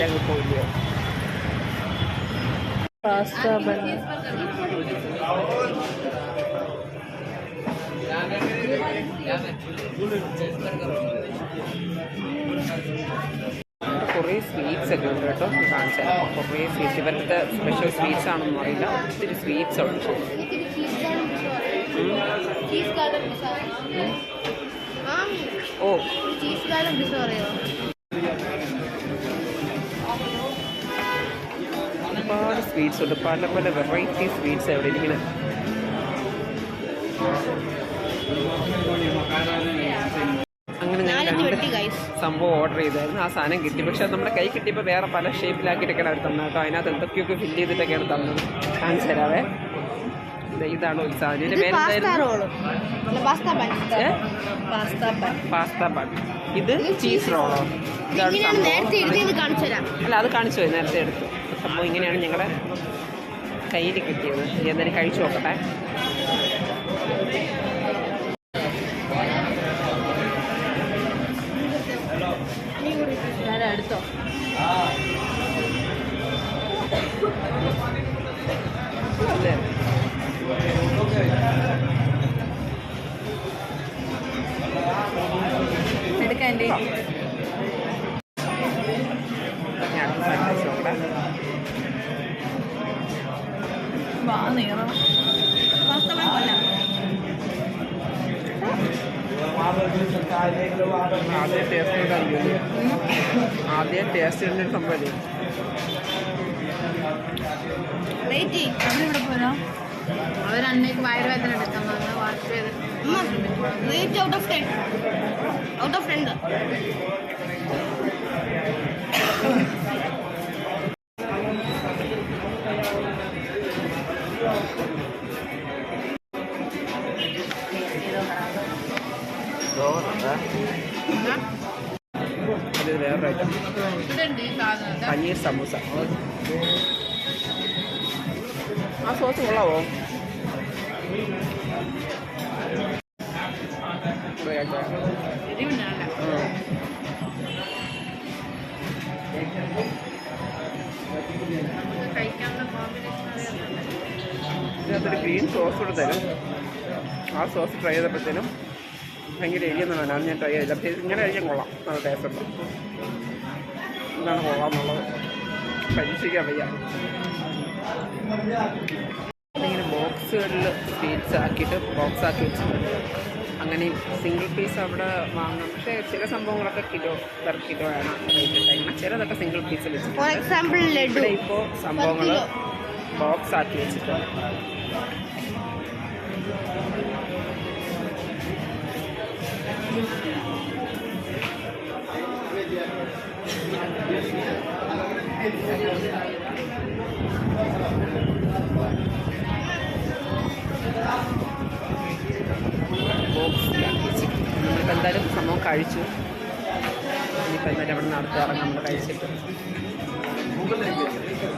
അതിലേ പോയില്ലയോ. പാസ്ത കുറേ സ്വീറ്റ്സ് ഒക്കെ ഉണ്ട് കേട്ടോ. കാണിച്ചാൽ കുറേ സ്വീറ്റ്സ്, ഇവരുടെ സ്പെഷ്യൽ സ്വീറ്റ്സ് ആണെന്ന് അറിയില്ല. ഒത്തിരി സ്വീറ്റ്സ് ഉണ്ട്. ഓ ഒരുപാട് സ്വീറ്റ്സ് ഉണ്ട്, പല പല വെറൈറ്റി സ്വീറ്റ്സ് എവിടെ ഇരിങ്ങനെ. അങ്ങനെ ഞാൻ സംഭവം ഓർഡർ ചെയ്തായിരുന്നു. ആ സാധനം കിട്ടി, പക്ഷെ അത് നമ്മുടെ കൈ കിട്ടിയപ്പോൾ വേറെ പല ഷേപ്പിലാക്കിയിട്ടൊക്കെയാണ് അവർ തന്നത് കേട്ടോ. അതിനകത്ത് എന്തൊക്കെയൊക്കെ ഫില്ല് ചെയ്തിട്ടൊക്കെയാണ് തന്നത്. കാണിച്ചു തരാവേ. ഇതാണ് ഒരു സാധനം. ഇതിന്റെ പേരെന്തായിരുന്നു? Pasta bun. ഇത് ചീസ് റോളോ? ഇതാണ് അല്ല, അത് കാണിച്ചു പോയി, നേരത്തെ എടുത്തു. സംഭവം ഇങ്ങനെയാണ് ഞങ്ങളുടെ കയ്യിൽ കിട്ടിയത്. എന്തായാലും കഴിച്ചു നോക്കട്ടെ. എടുത്തോ. അല്ലേ, എടുക്കാൻ ആദ്യം ടേസ്റ്റ് ചെയ്യുന്ന ഒരു സംഭവം. അവരന്നേക്ക് വയറുവേദന എടുക്കാൻ വാഷ് ചെയ്ത് ഔട്ട് ഓഫ് 10 ഔട്ട് ഓഫ് 10. അത് വേറൊരു ഐറ്റം, പനീർ സമൂസ. ആ സോസ് കൊള്ളാവോ? ഇതിനകത്തൊരു ഗ്രീൻ സോസ് കൂടെ തരും. ആ സോസ് ട്രൈ ചെയ്തപ്പോഴത്തേനും ഭയങ്കര എരിയെന്നാണ്. അത് ഞാൻ ട്രൈ ചെയ്തില്ല. പക്ഷേ ഇങ്ങനെ കഴിക്കാൻ കൊള്ളാം, നല്ല ടേസ്റ്റ് ഉണ്ട്. എന്താണ് കൊള്ളാമെന്നുള്ളത് പരീക്ഷിക്കാൻ വയ്യ. ഇങ്ങനെ ബോക്സുകളിൽ സ്വീറ്റ്സ് ആക്കിയിട്ട് ബോക്സ് ആക്കി വെച്ചിട്ടുണ്ട്. അങ്ങനെ സിംഗിൾ പീസ് അവിടെ വാങ്ങണം. പക്ഷേ ചില സംഭവങ്ങളൊക്കെ കിലോ പെർ കിലോ ആണ് റേറ്റ് ഉണ്ടായിരിക്കണം. ചിലതൊക്കെ സിംഗിൾ പീസ് വെച്ചിട്ടുണ്ട്. ഇവിടെ ഇപ്പോൾ സംഭവങ്ങൾ ബോക്സ് ആക്കി വെച്ചിട്ടുണ്ട്. നമ്മളിപ്പോൾ എന്തായാലും സംഭവം കഴിച്ചു. ഇനിയിപ്പോൾ എന്തായാലും അവിടെ നടത്തി ഇറങ്ങാം നമ്മൾ കഴിച്ചിട്ട്.